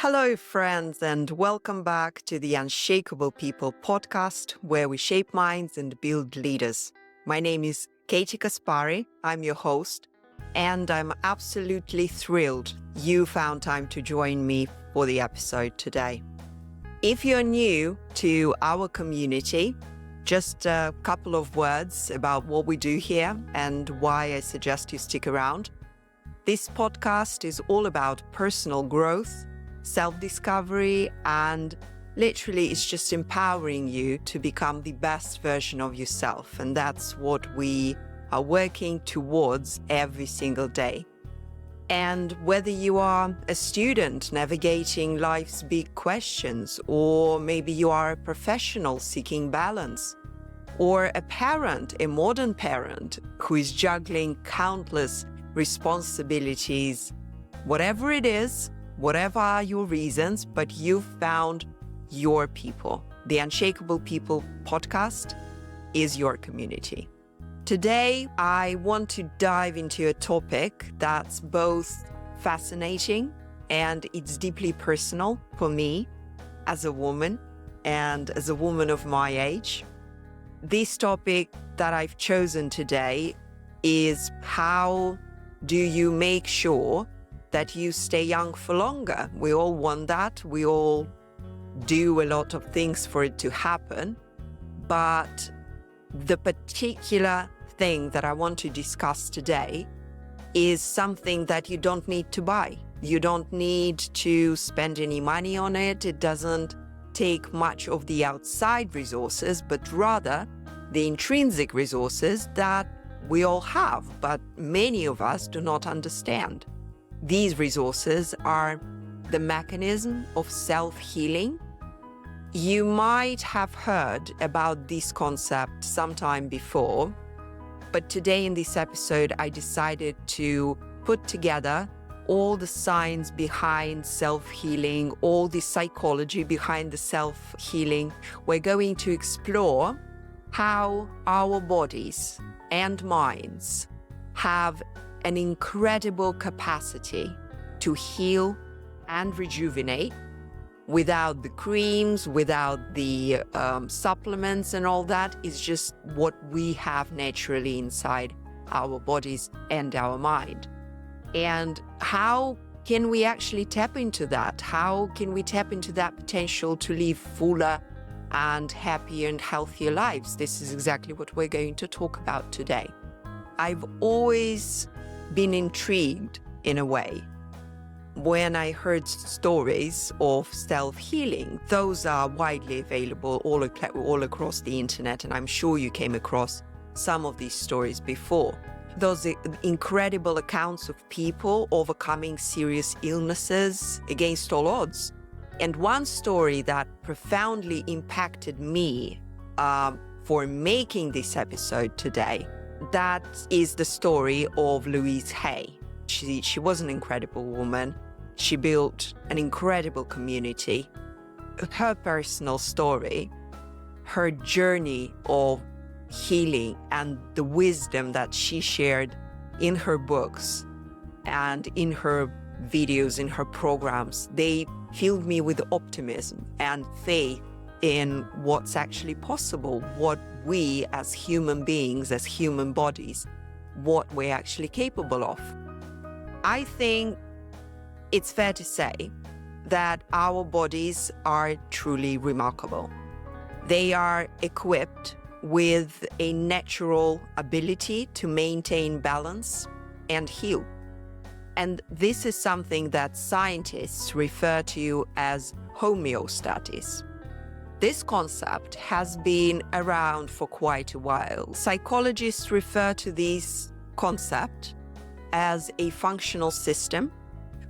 Hello, friends, and welcome back to the Unshakable People Podcast, where we shape minds and build leaders. My name is Katy Kaspari. I'm your host, and I'm absolutely thrilled you found time to join me for the episode today. If you're new to our community, just a couple of words about what we do here and why I suggest you stick around. This podcast is all about personal growth, self-discovery, and literally it's just empowering you to become the best version of yourself. And that's what we are working towards every single day. And whether you are a student navigating life's big questions, or maybe you are a professional seeking balance, or a parent, a modern parent who is juggling countless responsibilities, whatever it is, whatever are your reasons, but you've found your people. The Unshakable People Podcast is your community. Today, I want to dive into a topic that's both fascinating and it's deeply personal for me as a woman and as a woman of my age. This topic that I've chosen today is how do you make sure that you stay young for longer? We all want that. We all do a lot of things for it to happen. But the particular thing that I want to discuss today is something that you don't need to buy. You don't need to spend any money on it. It doesn't take much of the outside resources, but rather the intrinsic resources that we all have, but many of us do not understand. These resources are the mechanism of self-healing. You might have heard about this concept sometime before, but today in this episode, I decided to put together all the science behind self-healing, all the psychology behind the self-healing. We're going to explore how our bodies and minds have an incredible capacity to heal and rejuvenate without the creams, without the supplements and all that. It's just what we have naturally inside our bodies and our mind. And how can we actually tap into that? How can we tap into that potential to live fuller and happier and healthier lives? This is exactly what we're going to talk about today. I've always been intrigued in a way when I heard stories of self-healing. Those are widely available all across the internet, and I'm sure you came across some of these stories before. Those incredible accounts of people overcoming serious illnesses against all odds. And one story that profoundly impacted me for making this episode today, that is the story of Louise Hay. She was an incredible woman. She built an incredible community. Her personal story, her journey of healing, and the wisdom that she shared in her books and in her videos, in her programs, they filled me with optimism and faith in what's actually possible, what we as human beings, as human bodies, what we're actually capable of. I think it's fair to say that our bodies are truly remarkable. They are equipped with a natural ability to maintain balance and heal. And this is something that scientists refer to as homeostasis. This concept has been around for quite a while. Psychologists refer to this concept as a functional system,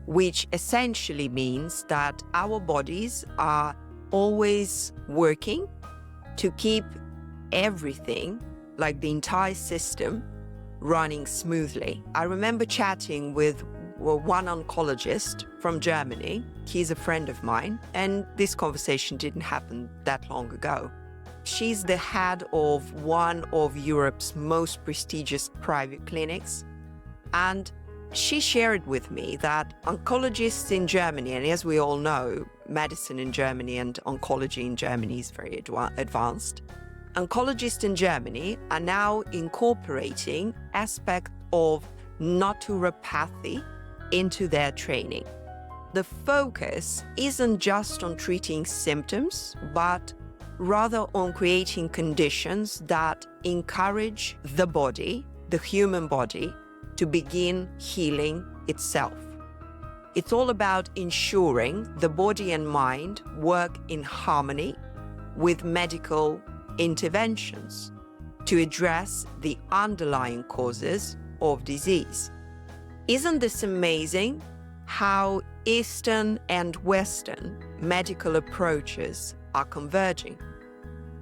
which essentially means that our bodies are always working to keep everything, like the entire system, running smoothly. I remember chatting with one oncologist from Germany. He's a friend of mine, and this conversation didn't happen that long ago. She's the head of one of Europe's most prestigious private clinics, and she shared with me that oncologists in Germany, and as we all know, medicine in Germany and oncology in Germany is very advanced. Oncologists in Germany are now incorporating aspects of naturopathy into their training. The focus isn't just on treating symptoms, but rather on creating conditions that encourage the body, the human body, to begin healing itself. It's all about ensuring the body and mind work in harmony with medical interventions to address the underlying causes of disease. Isn't this amazing how Eastern and Western medical approaches are converging?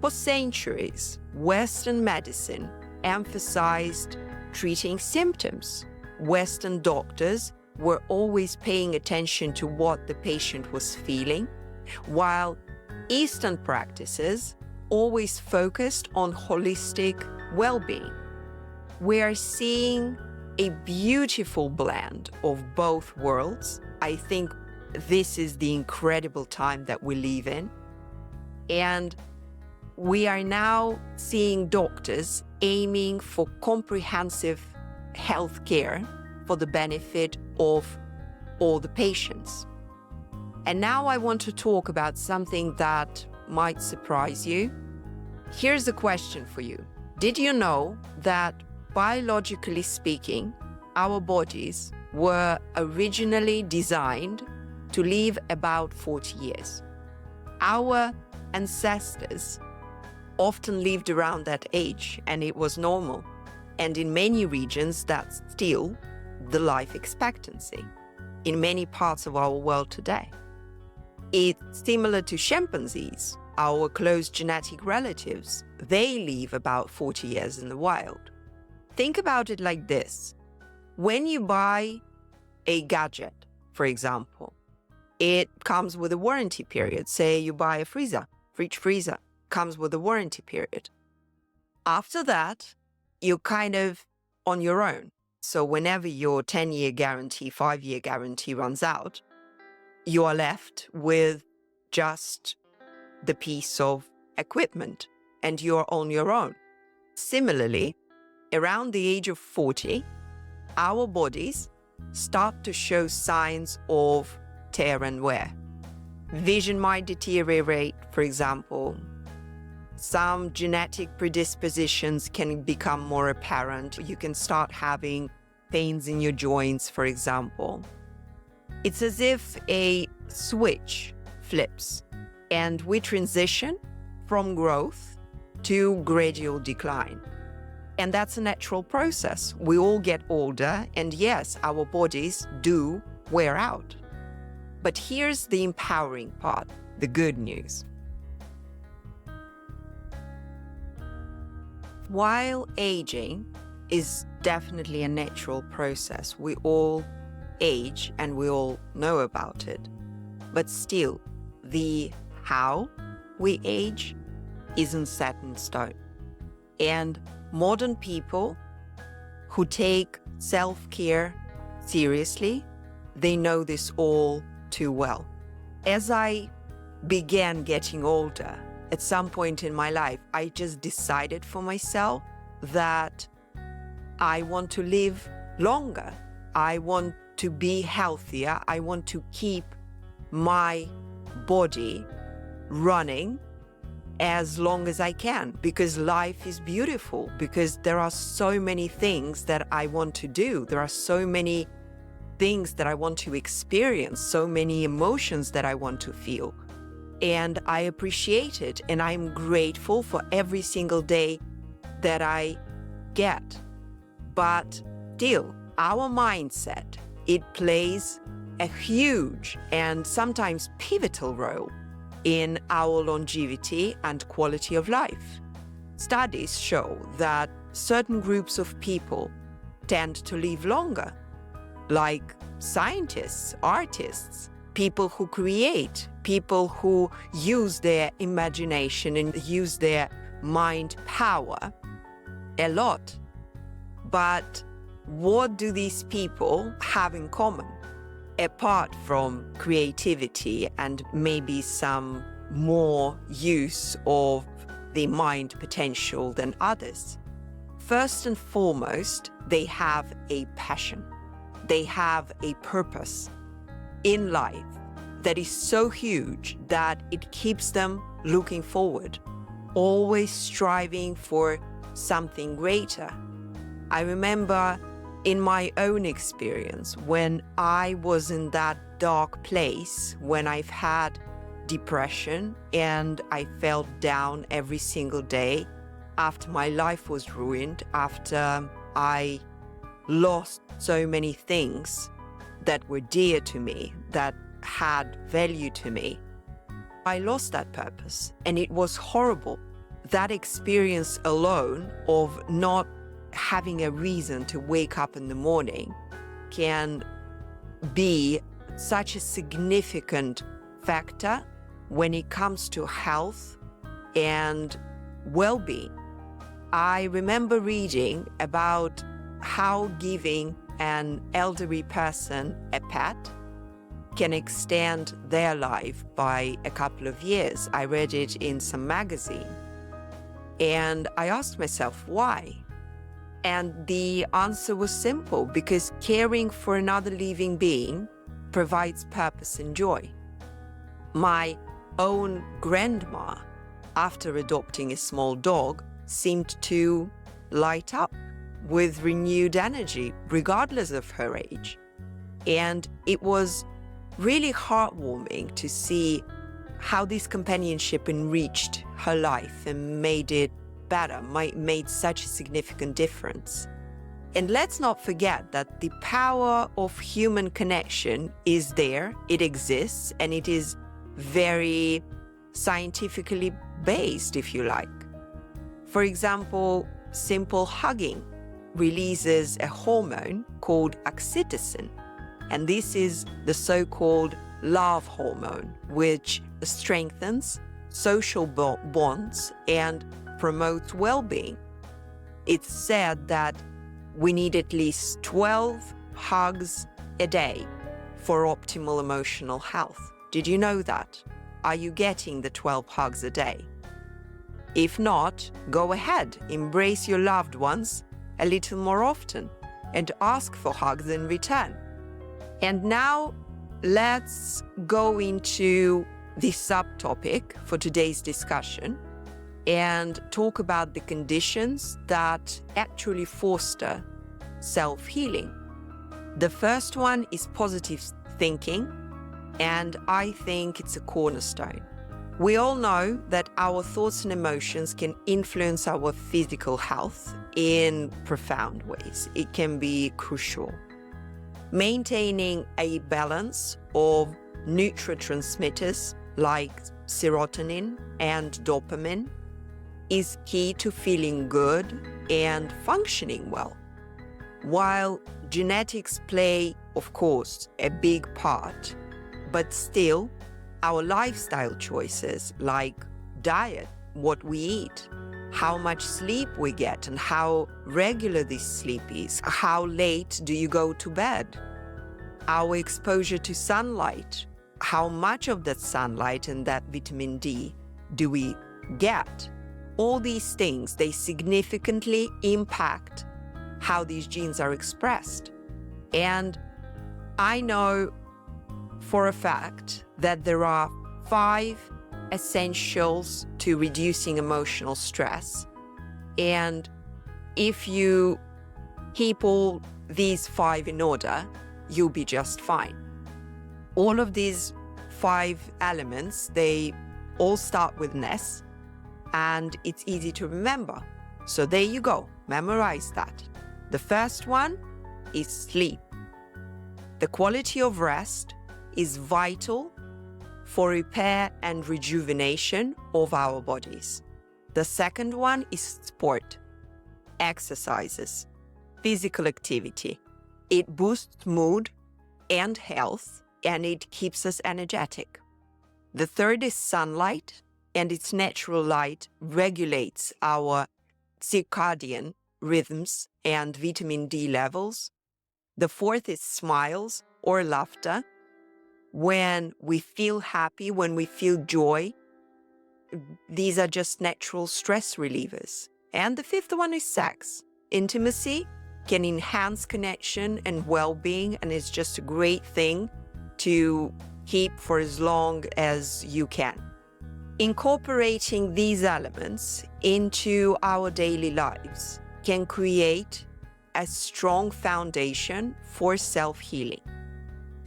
For centuries, Western medicine emphasized treating symptoms. Western doctors were always paying attention to what the patient was feeling, while Eastern practices always focused on holistic well-being. We are seeing a beautiful blend of both worlds. I think this is the incredible time that we live in. And we are now seeing doctors aiming for comprehensive health care for the benefit of all the patients. And now I want to talk about something that might surprise you. Here's a question for you. Did you know that biologically speaking, our bodies were originally designed to live about 40 years? Our ancestors often lived around that age, and it was normal. And in many regions, that's still the life expectancy in many parts of our world today. It's similar to chimpanzees, our close genetic relatives. They live about 40 years in the wild. Think about it like this. When you buy a gadget, for example, it comes with a warranty period. Say you buy a fridge freezer, comes with a warranty period. After that, you're kind of on your own. So whenever your 10-year guarantee, 5-year guarantee runs out, you are left with just the piece of equipment and you're on your own. Similarly, around the age of 40, our bodies start to show signs of tear and wear. Vision might deteriorate, for example. Some genetic predispositions can become more apparent. You can start having pains in your joints, for example. It's as if a switch flips and we transition from growth to gradual decline. And that's a natural process. We all get older, and yes, our bodies do wear out. But here's the empowering part, the good news. While aging is definitely a natural process, we all age and we all know about it. But still, the how we age isn't set in stone. And modern people who take self-care seriously, they know this all too well. As I began getting older, at some point in my life, I just decided for myself that I want to live longer. I want to be healthier. I want to keep my body running as long as I can, because life is beautiful, because there are so many things that I want to do. There are so many things that I want to experience, so many emotions that I want to feel. And I appreciate it, and I'm grateful for every single day that I get. But still, our mindset, it plays a huge and sometimes pivotal role in our longevity and quality of life. Studies show that certain groups of people tend to live longer, like scientists, artists, people who create, people who use their imagination and use their mind power a lot. But what do these people have in common? Apart from creativity and maybe some more use of the mind potential than others. First and foremost, they have a passion. They have a purpose in life that is so huge that it keeps them looking forward, always striving for something greater. I remember in my own experience, when I was in that dark place, when I've had depression and I felt down every single day after my life was ruined, after I lost so many things that were dear to me, that had value to me, I lost that purpose and it was horrible. That experience alone of not having a reason to wake up in the morning can be such a significant factor when it comes to health and well-being. I remember reading about how giving an elderly person a pet can extend their life by a couple of years. I read it in some magazine and I asked myself why. And the answer was simple, because caring for another living being provides purpose and joy. My own grandma, after adopting a small dog, seemed to light up with renewed energy, regardless of her age. And it was really heartwarming to see how this companionship enriched her life and made it better, made such a significant difference. And let's not forget that the power of human connection is there, it exists, and it is very scientifically based, if you like. For example, simple hugging releases a hormone called oxytocin, and this is the so-called love hormone, which strengthens social bonds and promotes well-being. It's said that we need at least 12 hugs a day for optimal emotional health. Did you know that? Are you getting the 12 hugs a day? If not, go ahead, embrace your loved ones a little more often and ask for hugs in return. And now let's go into the subtopic for today's discussion and talk about the conditions that actually foster self-healing. The first one is positive thinking, and I think it's a cornerstone. We all know that our thoughts and emotions can influence our physical health in profound ways. It can be crucial. Maintaining a balance of neurotransmitters like serotonin and dopamine is key to feeling good and functioning well. While genetics play, of course, a big part, but still, our lifestyle choices like diet, what we eat, how much sleep we get and how regular this sleep is, how late do you go to bed, our exposure to sunlight, how much of that sunlight and that vitamin D do we get. All these things, they significantly impact how these genes are expressed. And I know for a fact that there are 5 essentials to reducing emotional stress. And if you keep all these 5 in order, you'll be just fine. All of these 5 elements, they all start with an S, and it's easy to remember. So there you go, memorize that. The first one is sleep. The quality of rest is vital for repair and rejuvenation of our bodies. The second one is sport, exercises, physical activity. It boosts mood and health, and it keeps us energetic. The third is sunlight, and its natural light regulates our circadian rhythms and vitamin D levels. The fourth is smiles or laughter. When we feel happy, when we feel joy, these are just natural stress relievers. And the fifth one is sex. Intimacy can enhance connection and well-being, and it's just a great thing to keep for as long as you can. Incorporating these elements into our daily lives can create a strong foundation for self-healing.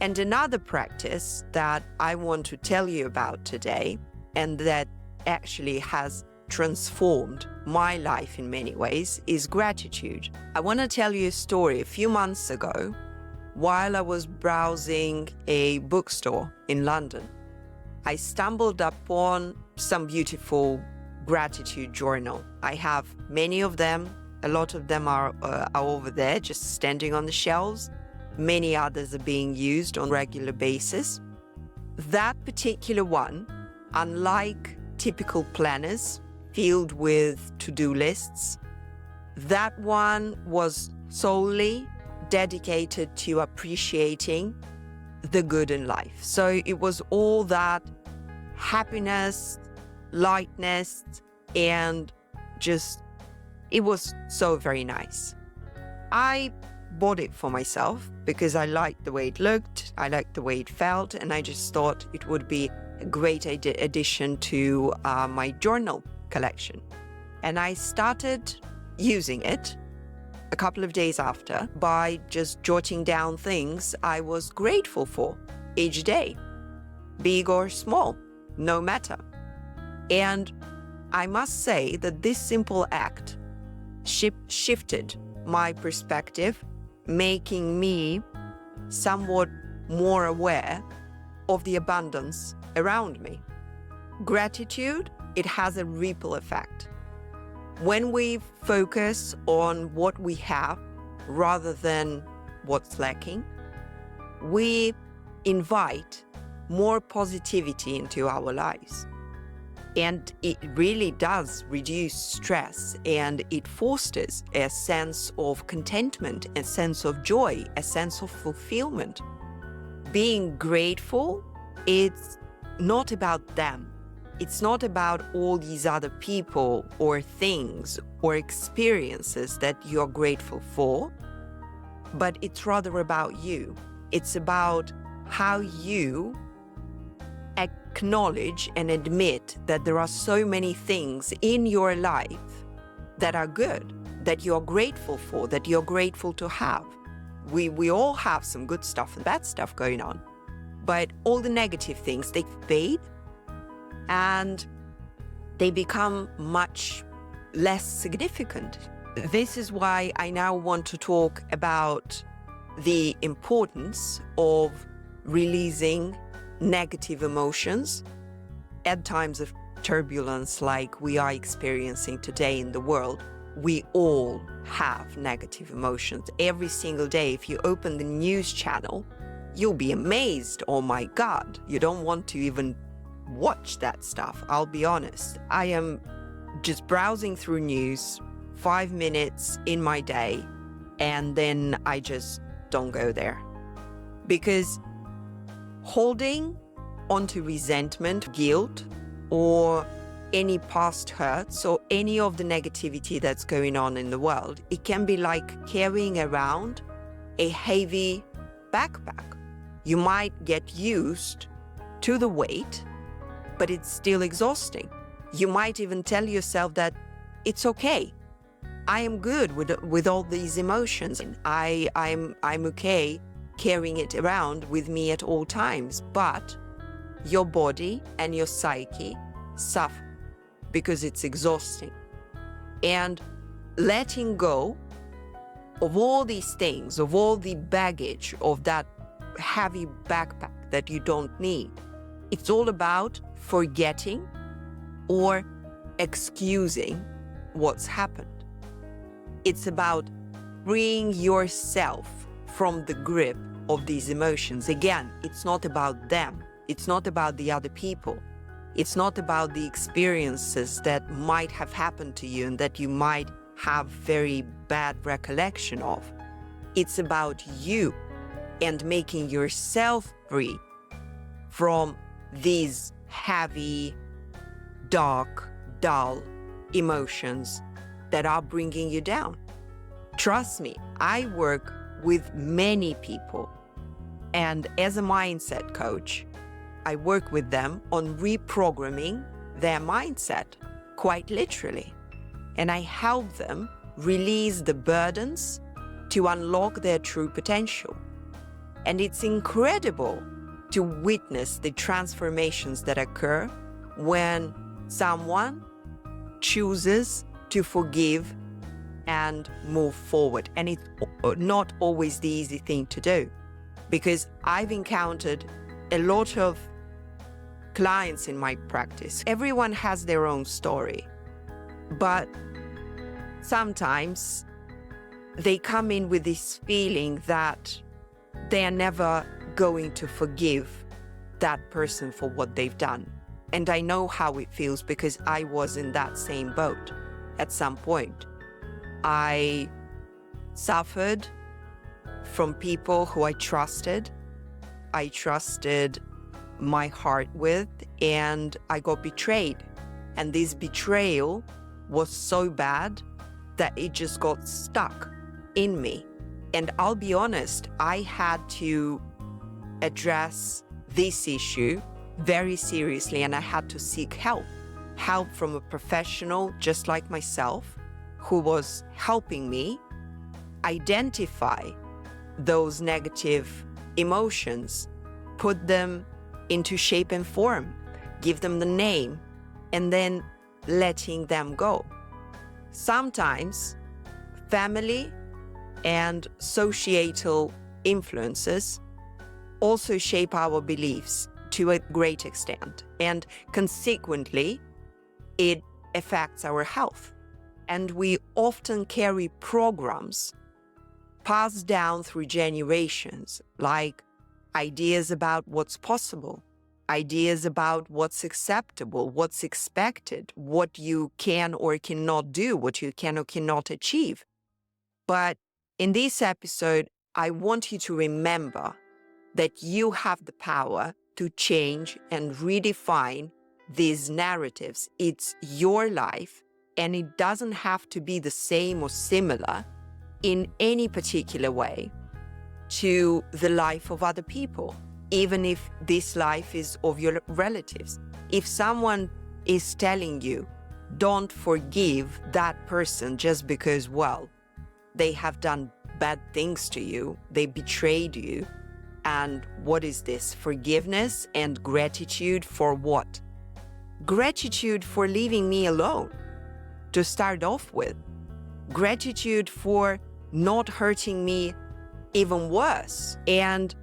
And another practice that I want to tell you about today, and that actually has transformed my life in many ways, is gratitude. I want to tell you a story. A few months ago, while I was browsing a bookstore in London, I stumbled upon some beautiful gratitude journal. I have many of them. A lot of them are over there, just standing on the shelves. Many others are being used on a regular basis. That particular one, unlike typical planners filled with to-do lists, that one was solely dedicated to appreciating the good in life. So it was all that happiness, lightness, and just, it was so very nice. I bought it for myself because I liked the way it looked, I liked the way it felt, and I just thought it would be a great addition to my journal collection. And I started using it a couple of days after by just jotting down things I was grateful for each day, big or small, no matter. And I must say that this simple act shifted my perspective, making me somewhat more aware of the abundance around me. Gratitude, it has a ripple effect. When we focus on what we have rather than what's lacking, we invite more positivity into our lives. And it really does reduce stress, and it fosters a sense of contentment, a sense of joy, a sense of fulfillment. Being grateful, it's not about them. It's not about all these other people or things or experiences that you're grateful for, but it's rather about you. It's about how you acknowledge and admit that there are so many things in your life that are good, that you're grateful for, that you're grateful to have. We all have some good stuff and bad stuff going on, but all the negative things, they fade and they become much less significant. This is why I now want to talk about the importance of releasing negative emotions at times of turbulence like we are experiencing today in the world. We all have negative emotions every single day. If you open the news channel, you'll be amazed. Oh my God, you don't want to even watch that stuff. I'll be honest. I am just browsing through news 5 minutes in my day, and then I just don't go there. Because holding onto resentment, guilt, or any past hurts or any of the negativity that's going on in the world, it can be like carrying around a heavy backpack. You might get used to the weight, but it's still exhausting. You might even tell yourself that it's okay. I am good with all these emotions. I'm okay carrying it around with me at all times, but your body and your psyche suffer because it's exhausting. And letting go of all these things, of all the baggage, of that heavy backpack that you don't need, it's all about forgetting or excusing what's happened. It's about freeing yourself from the grip of these emotions. Again, it's not about them. It's not about the other people. It's not about the experiences that might have happened to you and that you might have very bad recollection of. It's about you and making yourself free from these heavy, dark, dull emotions that are bringing you down. Trust me, I work with many people, and as a mindset coach, I work with them on reprogramming their mindset, quite literally. And I help them release the burdens to unlock their true potential. And it's incredible to witness the transformations that occur when someone chooses to forgive and move forward. And it's not always the easy thing to do, because I've encountered a lot of clients in my practice. Everyone has their own story, but sometimes they come in with this feeling that they are never going to forgive that person for what they've done. And I know how it feels because I was in that same boat at some point. I suffered from people who I trusted my heart with, and I got betrayed. And this betrayal was so bad that it just got stuck in me. And I'll be honest, I had to address this issue very seriously, and I had to seek help from a professional just like myself, who was helping me identify those negative emotions, put them into shape and form, give them the name, and then letting them go. Sometimes family and societal influences also shape our beliefs to a great extent, and consequently, it affects our health. And we often carry programs passed down through generations, like ideas about what's possible, ideas about what's acceptable, what's expected, what you can or cannot do, what you can or cannot achieve. But in this episode, I want you to remember that you have the power to change and redefine these narratives. It's your life, and it doesn't have to be the same or similar in any particular way to the life of other people, even if this life is of your relatives. If someone is telling you, don't forgive that person just because, well, they have done bad things to you, they betrayed you, and what is this? Forgiveness and gratitude for what? Gratitude for leaving me alone, to start off with. Gratitude for not hurting me even worse, and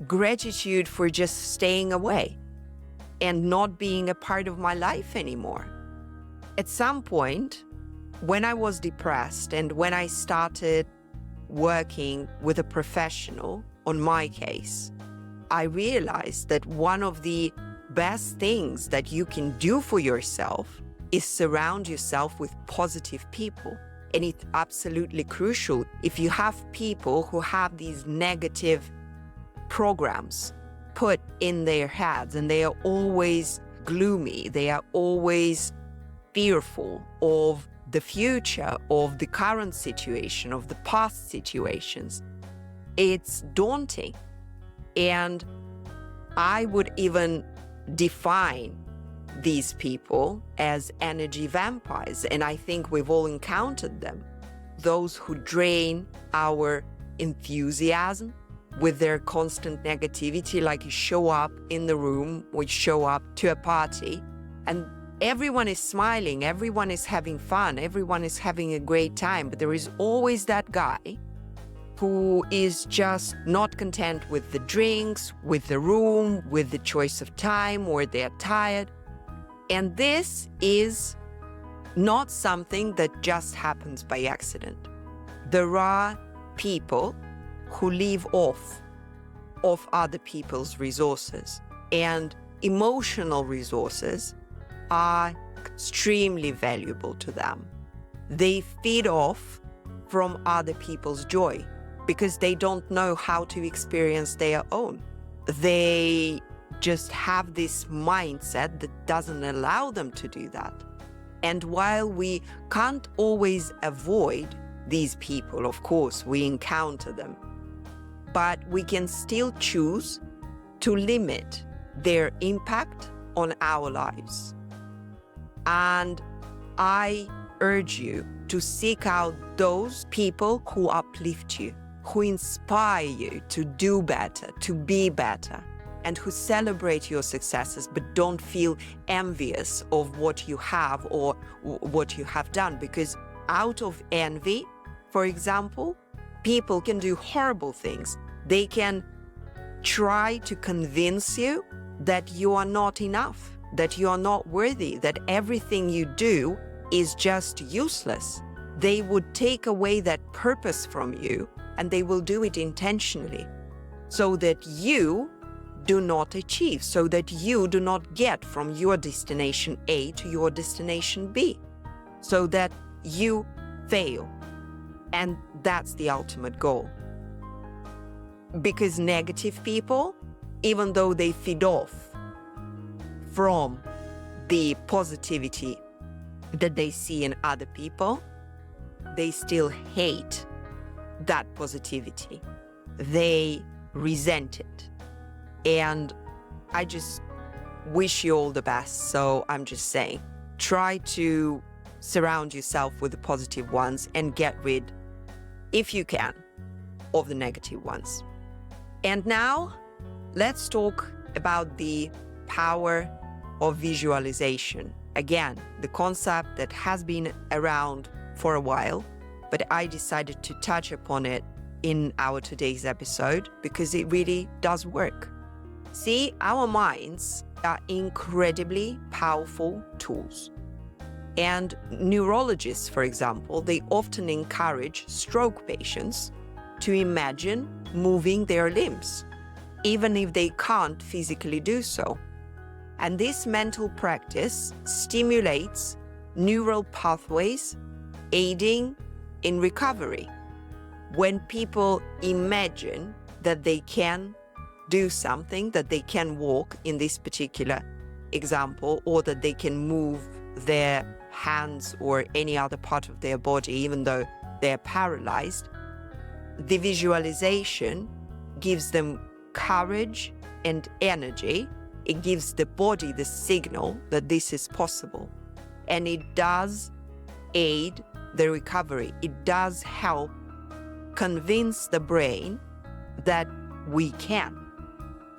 gratitude for just staying away and not being a part of my life anymore. At some point, when I was depressed and when I started working with a professional on my case, I realized that one of the best things that you can do for yourself is surround yourself with positive people. And it's absolutely crucial if you have people who have these negative programs put in their heads and they are always gloomy, they are always fearful of the future, of the current situation, of the past situations. It's daunting. And I would even define these people as energy vampires, and I think we've all encountered them. Those who drain our enthusiasm with their constant negativity, like you show up in the room, or you show up to a party, and everyone is smiling, everyone is having fun, everyone is having a great time, but there is always that guy who is just not content with the drinks, with the room, with the choice of time, or they're tired. And this is not something that just happens by accident. There are people who live off of other people's resources, and emotional resources are extremely valuable to them. They feed off from other people's joy because they don't know how to experience their own. They just have this mindset that doesn't allow them to do that. And while we can't always avoid these people, of course, we encounter them, but we can still choose to limit their impact on our lives. And I urge you to seek out those people who uplift you, who inspire you to do better, to be better, and who celebrate your successes but don't feel envious of what you have or what you have done. Because out of envy, for example, people can do horrible things. They can try to convince you that you are not enough, that you are not worthy, that everything you do is just useless. They would take away that purpose from you, and they will do it intentionally so that you do not achieve, so that you do not get from your destination A to your destination B, so that you fail. And that's the ultimate goal. Because negative people, even though they feed off from the positivity that they see in other people, they still hate that positivity. They resent it. And I just wish you all the best. So I'm just saying, try to surround yourself with the positive ones and get rid, if you can, of the negative ones. And now let's talk about the power of visualization. Again, the concept that has been around for a while, but I decided to touch upon it in our today's episode because it really does work. See, our minds are incredibly powerful tools. And neurologists, for example, they often encourage stroke patients to imagine moving their limbs, even if they can't physically do so. And this mental practice stimulates neural pathways, aiding in recovery. When people imagine that they can do something, that they can walk in this particular example, or that they can move their hands or any other part of their body, even though they're paralyzed, the visualization gives them courage and energy. It gives the body the signal that this is possible. And it does aid the recovery. It does help convince the brain that we can.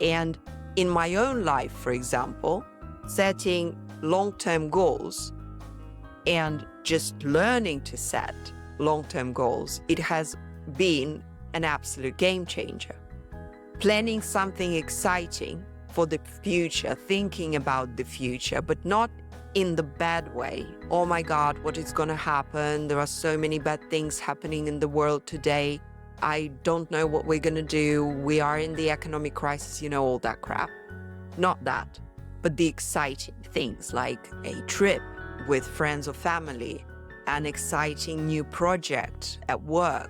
And in my own life, for example, setting long-term goals and just learning to set long-term goals, it has been an absolute game changer. Planning something exciting for the future, thinking about the future, but not in the bad way. Oh my God, what is going to happen? There are so many bad things happening in the world today. I don't know what we're going to do. We are in the economic crisis, all that crap. Not that, but the exciting things like a trip with friends or family, an exciting new project at work,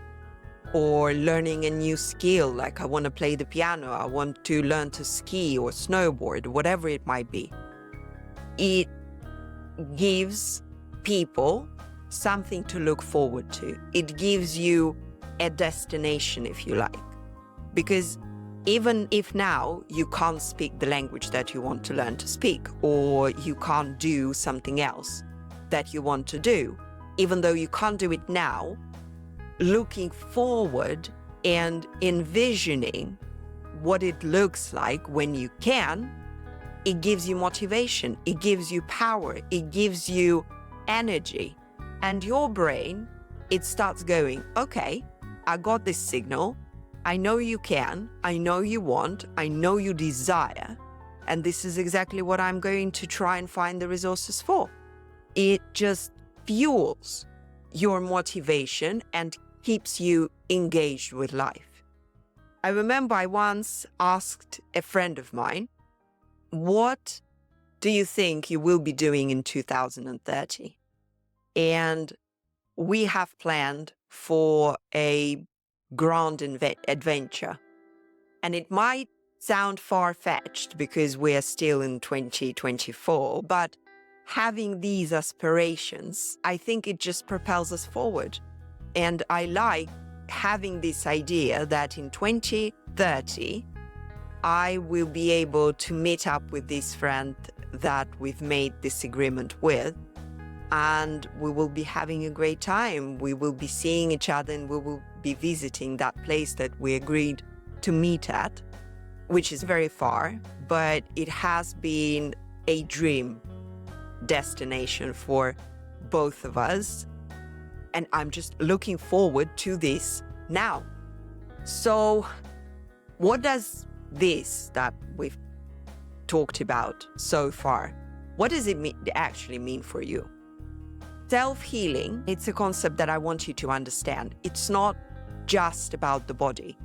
or learning a new skill, like I want to play the piano, I want to learn to ski or snowboard, whatever it might be. It gives people something to look forward to. It gives you a destination, if you like. Because even if now you can't speak the language that you want to learn to speak, or you can't do something else that you want to do, even though you can't do it now, looking forward and envisioning what it looks like when you can, it gives you motivation, it gives you power, it gives you energy. And your brain, it starts going, okay, I got this signal, I know you can, I know you want, I know you desire, and this is exactly what I'm going to try and find the resources for. It just fuels your motivation and keeps you engaged with life. I remember I once asked a friend of mine, what do you think you will be doing in 2030? And we have planned for a grand adventure. And it might sound far-fetched because we are still in 2024, but having these aspirations, I think it just propels us forward. And I like having this idea that in 2030, I will be able to meet up with this friend that we've made this agreement with, and we will be having a great time. We will be seeing each other and we will be visiting that place that we agreed to meet at, which is very far, but it has been a dream destination for both of us. And I'm just looking forward to this now. So what does this that we've talked about so far, what does it actually mean for you? Self-healing, it's a concept that I want you to understand. It's not just about the body.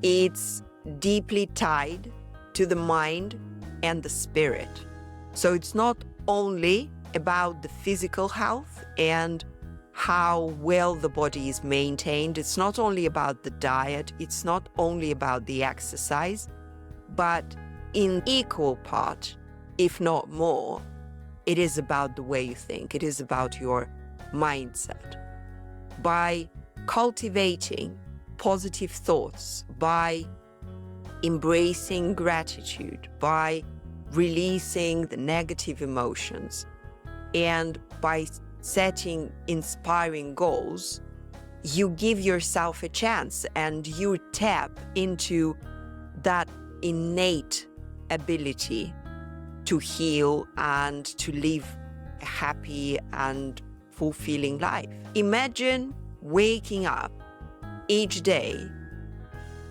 It's deeply tied to the mind and the spirit. So it's not only about the physical health and how well the body is maintained. It's not only about the diet. It's not only about the exercise, but in equal part, if not more, it is about the way you think. It is about your mindset. By cultivating positive thoughts, by embracing gratitude, by releasing the negative emotions, and by setting inspiring goals, you give yourself a chance and you tap into that innate ability to heal and to live a happy and fulfilling life. Imagine waking up each day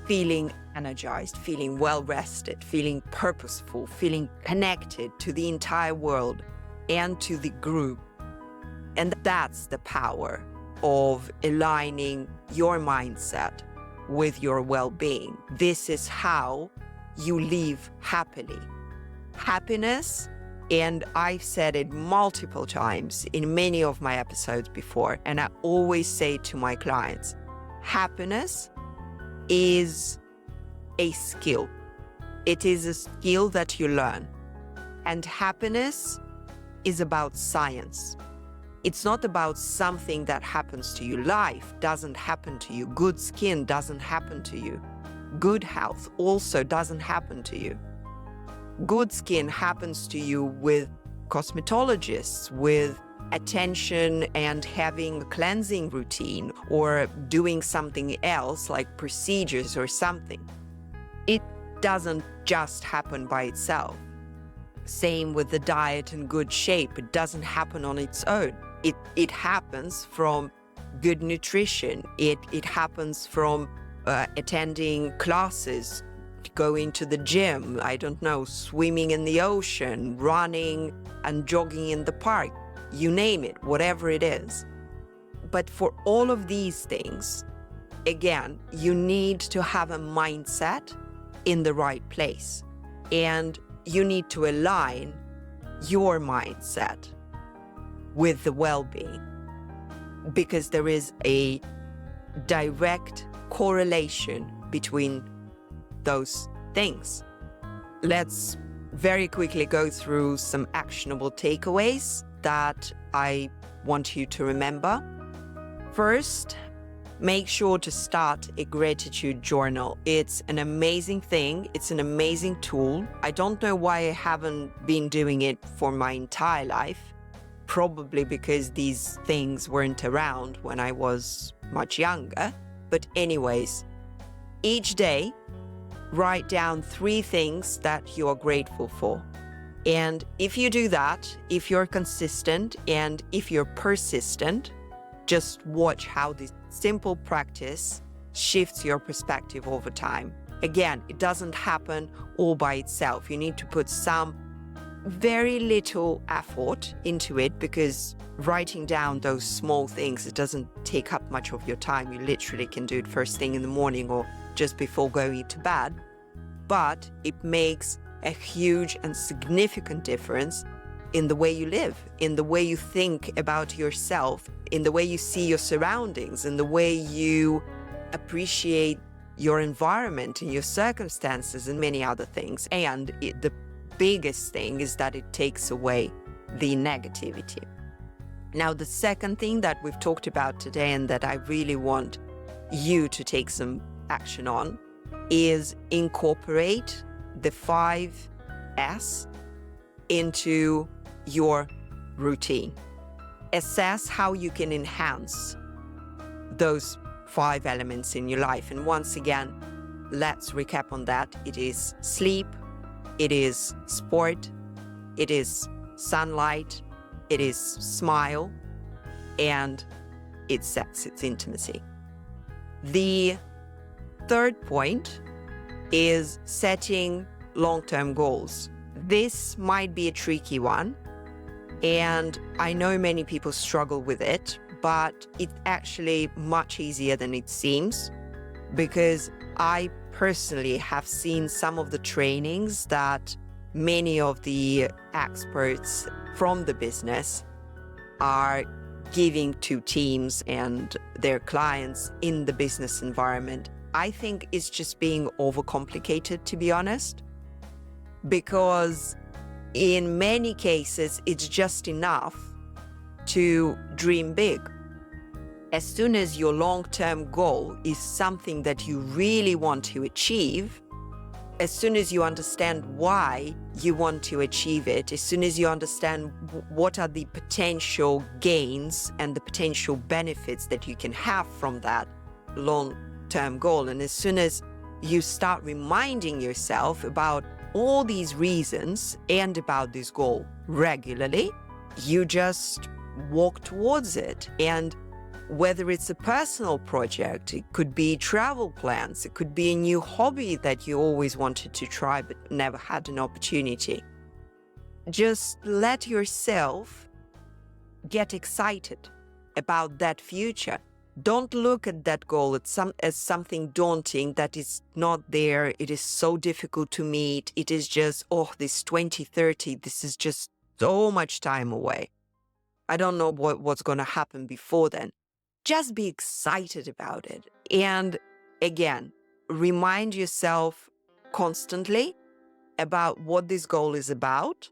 feeling energized, feeling well-rested, feeling purposeful, feeling connected to the entire world and to the group. And that's the power of aligning your mindset with your well-being. This is how you live happily. Happiness, and I've said it multiple times in many of my episodes before, and I always say to my clients, happiness is a skill. It is a skill that you learn. And happiness is about science. It's not about something that happens to you. Life doesn't happen to you. Good skin doesn't happen to you. Good health also doesn't happen to you. Good skin happens to you with cosmetologists, with attention and having a cleansing routine or doing something else like procedures or something. It doesn't just happen by itself. Same with the diet and good shape. It doesn't happen on its own. It happens from good nutrition. It happens from attending classes, going to the gym, I don't know, swimming in the ocean, running and jogging in the park, you name it, whatever it is. But for all of these things, again, you need to have a mindset in the right place. And you need to align your mindset with the well-being, because there is a direct correlation between those things. Let's very quickly go through some actionable takeaways that I want you to remember. First, make sure to start a gratitude journal. It's an amazing thing. It's an amazing tool. I don't know why I haven't been doing it for my entire life. Probably because these things weren't around when I was much younger. But anyways, each day, write down 3 things that you are grateful for. And if you do that, if you're consistent and if you're persistent, just watch how this simple practice shifts your perspective over time. Again, it doesn't happen all by itself. You need to put some very little effort into it, because writing down those small things, it doesn't take up much of your time. You literally can do it first thing in the morning or just before going to bed. But it makes a huge and significant difference in the way you live, in the way you think about yourself, in the way you see your surroundings, in the way you appreciate your environment and your circumstances and many other things. And the biggest thing is that it takes away the negativity. Now, the second thing that we've talked about today and that I really want you to take some action on is incorporate the 5S into your routine. Assess how you can enhance those 5 elements in your life. And once again, let's recap on that. It is sleep, it is sport, it is sunlight, it is smile, and it's sex, it's intimacy. The third point is setting long-term goals. This might be a tricky one, and I know many people struggle with it, but it's actually much easier than it seems, because I personally have seen some of the trainings that many of the experts from the business are giving to teams and their clients in the business environment. I think it's just being overcomplicated, to be honest, because in many cases, it's just enough to dream big. As soon as your long-term goal is something that you really want to achieve, as soon as you understand why you want to achieve it, as soon as you understand what are the potential gains and the potential benefits that you can have from that long-term goal, and as soon as you start reminding yourself about all these reasons and about this goal regularly, you just walk towards it. And whether it's a personal project, it could be travel plans, it could be a new hobby that you always wanted to try but never had an opportunity. Just let yourself get excited about that future. Don't look at that goal as something daunting that is not there. It is so difficult to meet. It is just, this 2030, this is just so much time away. I don't know what's going to happen before then. Just be excited about it. And again, remind yourself constantly about what this goal is about,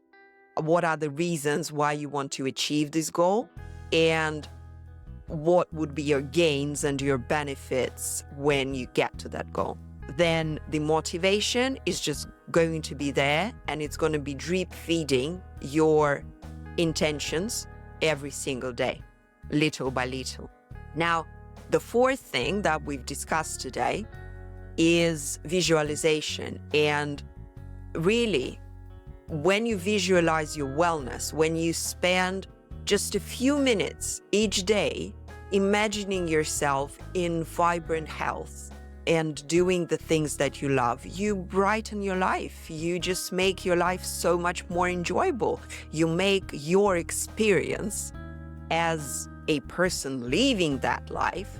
what are the reasons why you want to achieve this goal, and what would be your gains and your benefits when you get to that goal. Then the motivation is just going to be there, and it's going to be drip feeding your intentions every single day, little by little. Now, the fourth thing that we've discussed today is visualization. And really, when you visualize your wellness, when you spend just a few minutes each day imagining yourself in vibrant health and doing the things that you love, you brighten your life. You just make your life so much more enjoyable. You make your experience as a person living that life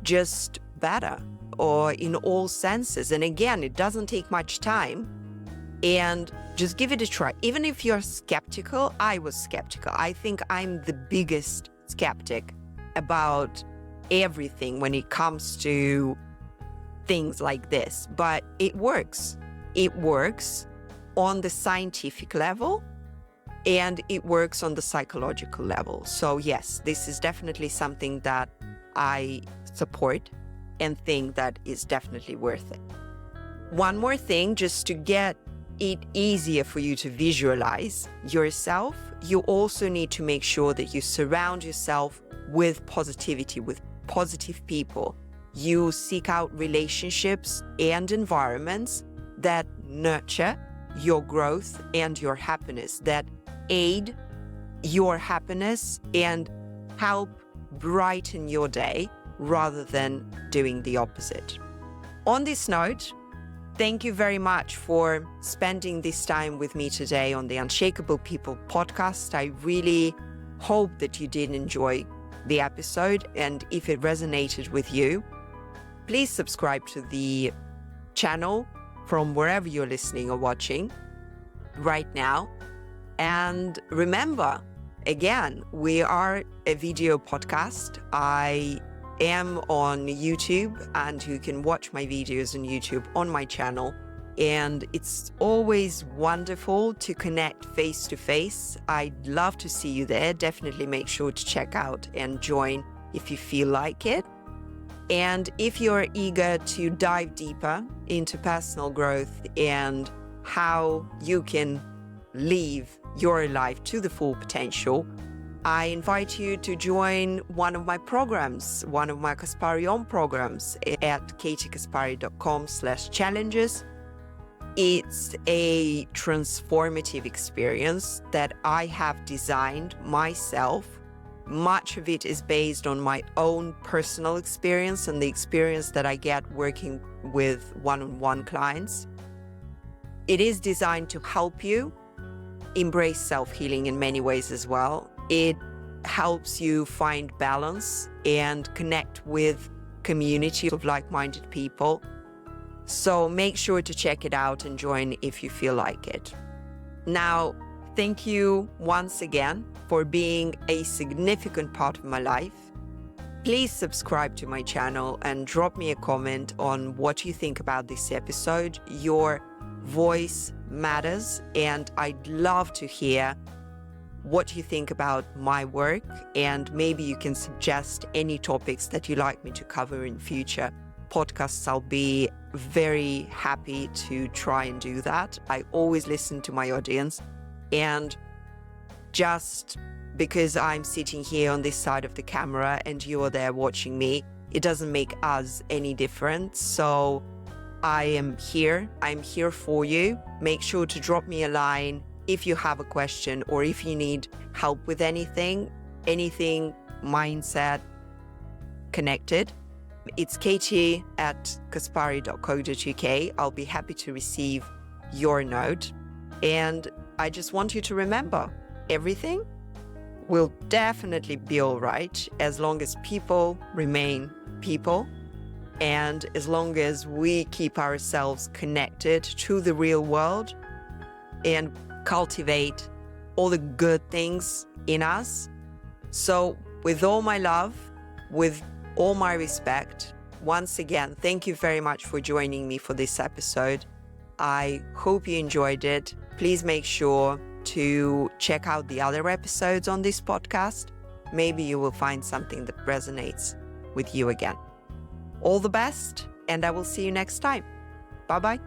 just better, or in all senses. And again, it doesn't take much time, and just give it a try. Even if you're skeptical, I was skeptical. I think I'm the biggest skeptic about everything when it comes to things like this, but it works. It works on the scientific level, and it works on the psychological level. So yes, this is definitely something that I support and think that is definitely worth it. One more thing, just to get it easier for you to visualize yourself, you also need to make sure that you surround yourself with positivity, with positive people. You seek out relationships and environments that nurture your growth and your happiness, that aid your happiness and help brighten your day rather than doing the opposite. On this note, thank you very much for spending this time with me today on the Unshakable People podcast. I really hope that you did enjoy the episode, and if it resonated with you, please subscribe to the channel from wherever you're listening or watching right now. And remember, again, we are a video podcast. I am on YouTube, and you can watch my videos on YouTube on my channel. And it's always wonderful to connect face to face. I'd love to see you there. Definitely make sure to check out and join if you feel like it. And if you're eager to dive deeper into personal growth and how you can live your life to the full potential, I invite you to join one of my programs, one of my Kaspari On programs at katykaspari.com/challenges. It's a transformative experience that I have designed myself. Much of it is based on my own personal experience and the experience that I get working with one-on-one clients. It is designed to help you embrace self-healing in many ways as well. It helps you find balance and connect with community of like-minded people. So make sure to check it out and join if you feel like it. Now, thank you once again for being a significant part of my life. Please subscribe to my channel and drop me a comment on what you think about this episode. Your voice matters, and I'd love to hear what you think about my work, and maybe you can suggest any topics that you'd like me to cover in future podcasts. I'll be very happy to try and do that. I always listen to my audience, and just because I'm sitting here on this side of the camera and you're there watching me, it doesn't make us any different. So I am here. I'm here for you. Make sure to drop me a line if you have a question or if you need help with anything mindset connected. It's katy@kaspari.co.uk. I'll be happy to receive your note. And I just want you to remember, everything will definitely be all right as long as people remain people, and as long as we keep ourselves connected to the real world and cultivate all the good things in us. So with all my love, with all my respect, once again, thank you very much for joining me for this episode. I hope you enjoyed it. Please make sure to check out the other episodes on this podcast. Maybe you will find something that resonates with you again. All the best, and I will see you next time. Bye-bye.